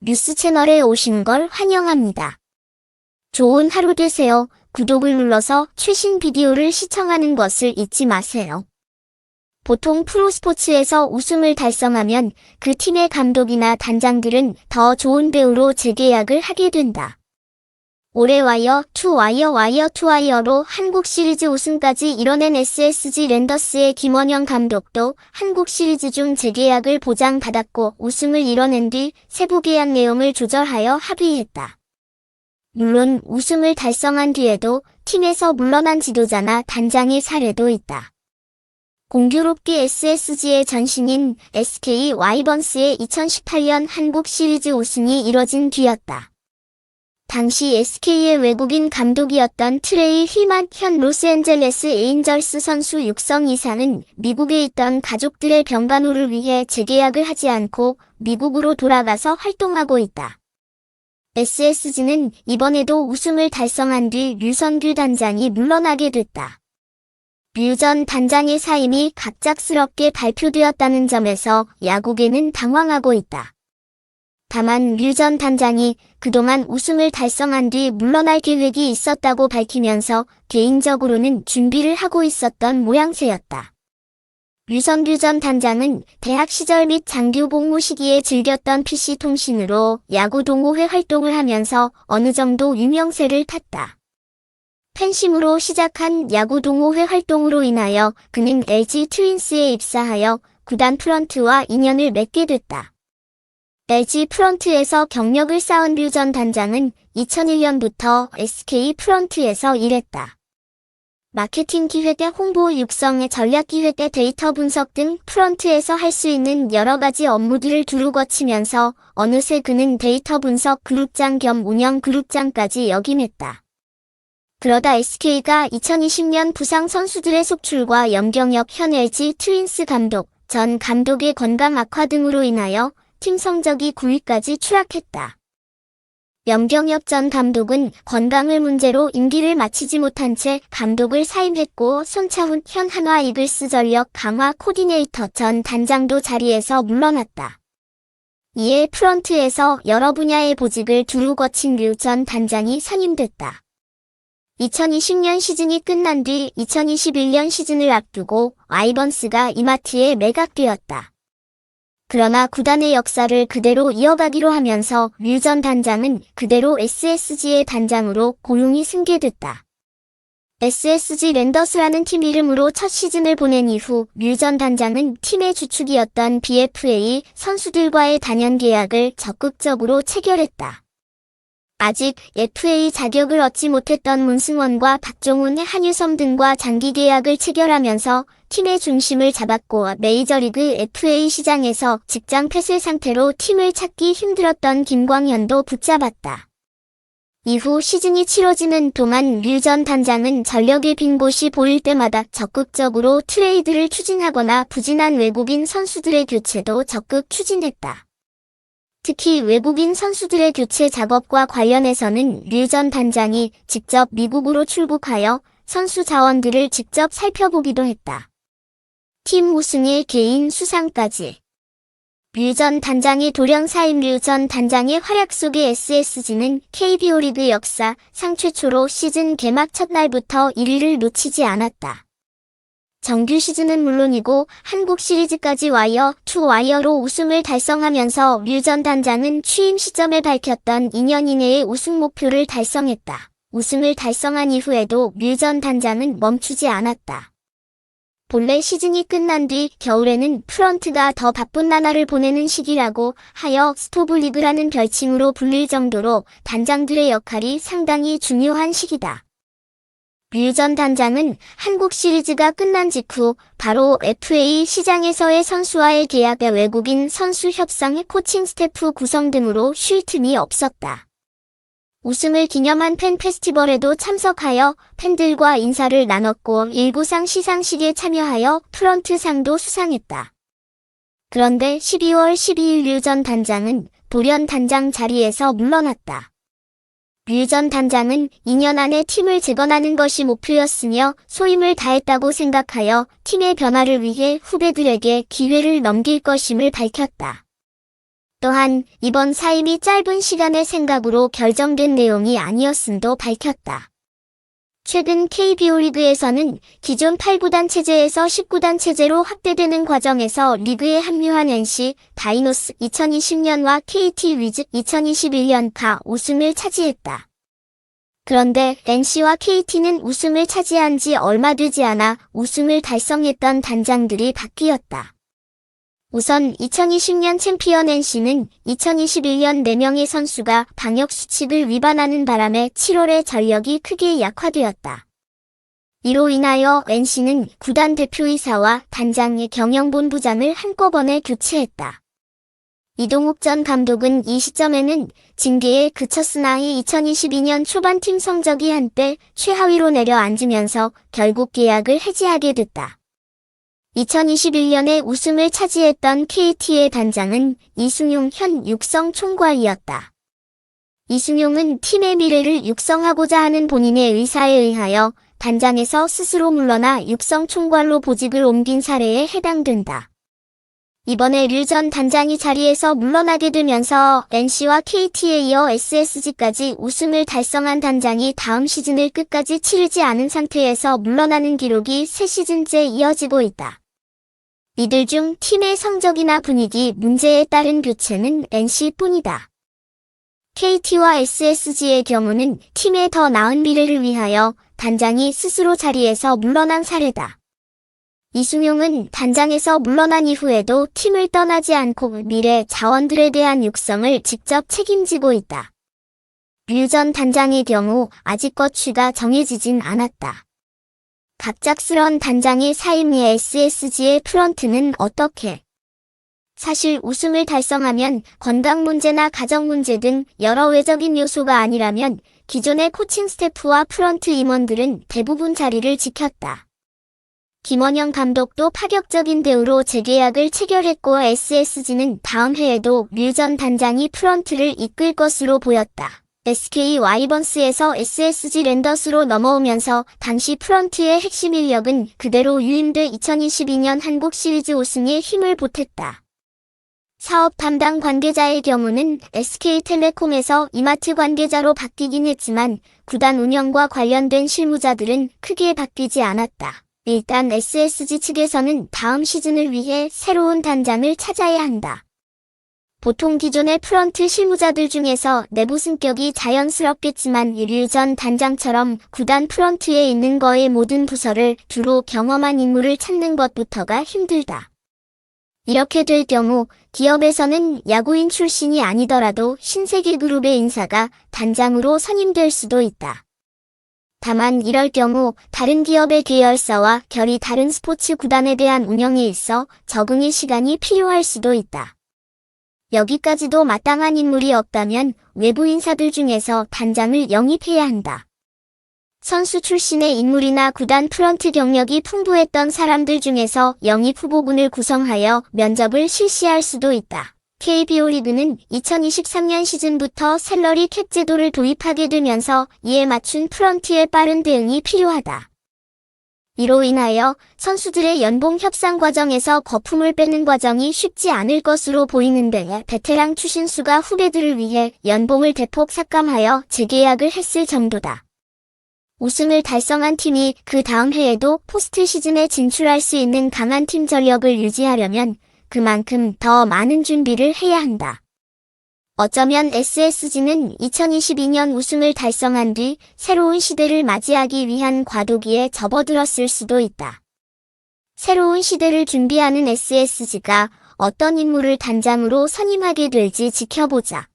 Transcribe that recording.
뉴스 채널에 오신 걸 환영합니다. 좋은 하루 되세요. 구독을 눌러서 최신 비디오를 시청하는 것을 잊지 마세요. 보통 프로스포츠에서 우승을 달성하면 그 팀의 감독이나 단장들은 더 좋은 배우로 재계약을 하게 된다. 올해 와이어 투 와이어로 한국 시리즈 우승까지 이뤄낸 SSG 랜더스의 김원영 감독도 한국 시리즈 중 재계약을 보장받았고 우승을 이뤄낸 뒤 세부 계약 내용을 조절하여 합의했다. 물론 우승을 달성한 뒤에도 팀에서 물러난 지도자나 단장의 사례도 있다. 공교롭게 SSG의 전신인 SK 와이번스의 2018년 한국 시리즈 우승이 이뤄진 뒤였다. 당시 SK의 외국인 감독이었던 트레이 휘만 현 로스앤젤레스 에인절스 선수 육성 이사는 미국에 있던 가족들의 병간호를 위해 재계약을 하지 않고 미국으로 돌아가서 활동하고 있다. SSG는 이번에도 우승을 달성한 뒤 류선규 단장이 물러나게 됐다. 류 전 단장의 사임이 갑작스럽게 발표되었다는 점에서 야구계는 당황하고 있다. 다만 류 전 단장이 그동안 우승을 달성한 뒤 물러날 계획이 있었다고 밝히면서 개인적으로는 준비를 하고 있었던 모양새였다. 류선규 전 단장은 대학 시절 및 장교 복무 시기에 즐겼던 PC통신으로 야구 동호회 활동을 하면서 어느 정도 유명세를 탔다. 팬심으로 시작한 야구 동호회 활동으로 인하여 그는 LG 트윈스에 입사하여 구단 프런트와 인연을 맺게 됐다. LG 프런트에서 경력을 쌓은 류 전 단장은 2001년부터 SK 프런트에서 일했다. 마케팅 기획에 홍보 육성의 전략 기획에 데이터 분석 등 프런트에서 할 수 있는 여러 가지 업무들을 두루 거치면서 어느새 그는 데이터 분석 그룹장 겸 운영 그룹장까지 역임했다. 그러다 SK가 2020년 부상 선수들의 속출과 염경엽 현 LG 트윈스 감독, 전 감독의 건강 악화 등으로 인하여 팀 성적이 9위까지 추락했다. 염경엽 전 감독은 건강을 문제로 임기를 마치지 못한 채 감독을 사임했고 손차훈 현 한화 이글스 전력 강화 코디네이터 전 단장도 자리에서 물러났다. 이에 프런트에서 여러 분야의 보직을 두루 거친 류 전 단장이 선임됐다. 2020년 시즌이 끝난 뒤 2021년 시즌을 앞두고 와이번스가 이마트에 매각되었다. 그러나 구단의 역사를 그대로 이어가기로 하면서 류 전 단장은 그대로 SSG의 단장으로 고용이 승계됐다. SSG 랜더스라는 팀 이름으로 첫 시즌을 보낸 이후 류 전 단장은 팀의 주축이었던 BFA 선수들과의 단연 계약을 적극적으로 체결했다. 아직 FA 자격을 얻지 못했던 문승원과 박종훈, 한유섬 등과 장기 계약을 체결하면서 팀의 중심을 잡았고 메이저리그 FA 시장에서 직장 폐쇄 상태로 팀을 찾기 힘들었던 김광현도 붙잡았다. 이후 시즌이 치러지는 동안 류 전 단장은 전력의 빈 곳이 보일 때마다 적극적으로 트레이드를 추진하거나 부진한 외국인 선수들의 교체도 적극 추진했다. 특히 외국인 선수들의 교체 작업과 관련해서는 류 전 단장이 직접 미국으로 출국하여 선수 자원들을 직접 살펴보기도 했다. 팀 우승의 개인 수상까지. 류 전 단장의 돌연 사임. 류 전 단장의 활약 속에 SSG는 KBO 리그 역사상 최초로 시즌 개막 첫날부터 1위를 놓치지 않았다. 정규 시즌은 물론이고 한국 시리즈까지 와이어 투 와이어로 우승을 달성하면서 류 전 단장은 취임 시점에 밝혔던 2년 이내의 우승 목표를 달성했다. 우승을 달성한 이후에도 류 전 단장은 멈추지 않았다. 본래 시즌이 끝난 뒤 겨울에는 프런트가 더 바쁜 나날을 보내는 시기라고 하여 스토브리그라는 별칭으로 불릴 정도로 단장들의 역할이 상당히 중요한 시기다. 류 전 단장은 한국 시리즈가 끝난 직후 바로 FA 시장에서의 선수와의 계약에 외국인 선수 협상, 코칭 스태프 구성 등으로 쉴 틈이 없었다. 우승을 기념한 팬 페스티벌에도 참석하여 팬들과 인사를 나눴고 일부상 시상식에 참여하여 프런트상도 수상했다. 그런데 12월 12일 류 전 단장은 돌연 단장 자리에서 물러났다. 류 전 단장은 2년 안에 팀을 재건하는 것이 목표였으며 소임을 다했다고 생각하여 팀의 변화를 위해 후배들에게 기회를 넘길 것임을 밝혔다. 또한 이번 사임이 짧은 시간의 생각으로 결정된 내용이 아니었음도 밝혔다. 최근 KBO 리그에서는 기존 8구단 체제에서 10구단 체제로 확대되는 과정에서 리그에 합류한 NC 다이노스 2020년과 KT 위즈 2021년파 우승을 차지했다. 그런데 NC와 KT는 우승을 차지한 지 얼마 되지 않아 우승을 달성했던 단장들이 바뀌었다. 우선 2020년 챔피언 NC는 2021년 4명의 선수가 방역수칙을 위반하는 바람에 7월에 전력이 크게 약화되었다. 이로 인하여 NC는 구단 대표이사와 단장의 경영본부장을 한꺼번에 교체했다. 이동욱 전 감독은 이 시점에는 징계에 그쳤으나 2022년 초반 팀 성적이 한때 최하위로 내려앉으면서 결국 계약을 해지하게 됐다. 2021년에 우승을 차지했던 KT의 단장은 이승용 현 육성 총괄이었다. 이승용은 팀의 미래를 육성하고자 하는 본인의 의사에 의하여 단장에서 스스로 물러나 육성 총괄로 보직을 옮긴 사례에 해당된다. 이번에 류 전 단장이 자리에서 물러나게 되면서 NC와 KT에 이어 SSG까지 우승을 달성한 단장이 다음 시즌을 끝까지 치르지 않은 상태에서 물러나는 기록이 3시즌째 이어지고 있다. 이들 중 팀의 성적이나 분위기 문제에 따른 교체는 NC뿐이다. KT와 SSG의 경우는 팀의 더 나은 미래를 위하여 단장이 스스로 자리에서 물러난 사례다. 이승용은 단장에서 물러난 이후에도 팀을 떠나지 않고 미래 자원들에 대한 육성을 직접 책임지고 있다. 류 전 단장의 경우 아직 거취가 정해지진 않았다. 갑작스런 단장의 사임이 SSG의 프런트는 어떻게? 사실 우승을 달성하면 건강 문제나 가정 문제 등 여러 외적인 요소가 아니라면 기존의 코칭 스태프와 프런트 임원들은 대부분 자리를 지켰다. 김원영 감독도 파격적인 대우로 재계약을 체결했고 SSG는 다음 해에도 류 전 단장이 프런트를 이끌 것으로 보였다. SK 와이번스에서 SSG 랜더스로 넘어오면서 당시 프런트의 핵심 인력은 그대로 유임돼 2022년 한국 시리즈 우승에 힘을 보탰다. 사업 담당 관계자의 경우는 SK텔레콤에서 이마트 관계자로 바뀌긴 했지만 구단 운영과 관련된 실무자들은 크게 바뀌지 않았다. 일단 SSG 측에서는 다음 시즌을 위해 새로운 단장을 찾아야 한다. 보통 기존의 프런트 실무자들 중에서 내부 승격이 자연스럽겠지만 류 전 단장처럼 구단 프런트에 있는 거의 모든 부서를 두루 경험한 인물을 찾는 것부터가 힘들다. 이렇게 될 경우 기업에서는 야구인 출신이 아니더라도 신세계그룹의 인사가 단장으로 선임될 수도 있다. 다만 이럴 경우 다른 기업의 계열사와 결이 다른 스포츠 구단에 대한 운영에 있어 적응의 시간이 필요할 수도 있다. 여기까지도 마땅한 인물이 없다면 외부 인사들 중에서 단장을 영입해야 한다. 선수 출신의 인물이나 구단 프런트 경력이 풍부했던 사람들 중에서 영입 후보군을 구성하여 면접을 실시할 수도 있다. KBO 리그는 2023년 시즌부터 샐러리 캡 제도를 도입하게 되면서 이에 맞춘 프런트의 빠른 대응이 필요하다. 이로 인하여 선수들의 연봉 협상 과정에서 거품을 빼는 과정이 쉽지 않을 것으로 보이는데 베테랑 추신수가 후배들을 위해 연봉을 대폭 삭감하여 재계약을 했을 정도다. 우승을 달성한 팀이 그 다음 해에도 포스트 시즌에 진출할 수 있는 강한 팀 전력을 유지하려면 그만큼 더 많은 준비를 해야 한다. 어쩌면 SSG는 2022년 우승을 달성한 뒤 새로운 시대를 맞이하기 위한 과도기에 접어들었을 수도 있다. 새로운 시대를 준비하는 SSG가 어떤 인물을 단장으로 선임하게 될지 지켜보자.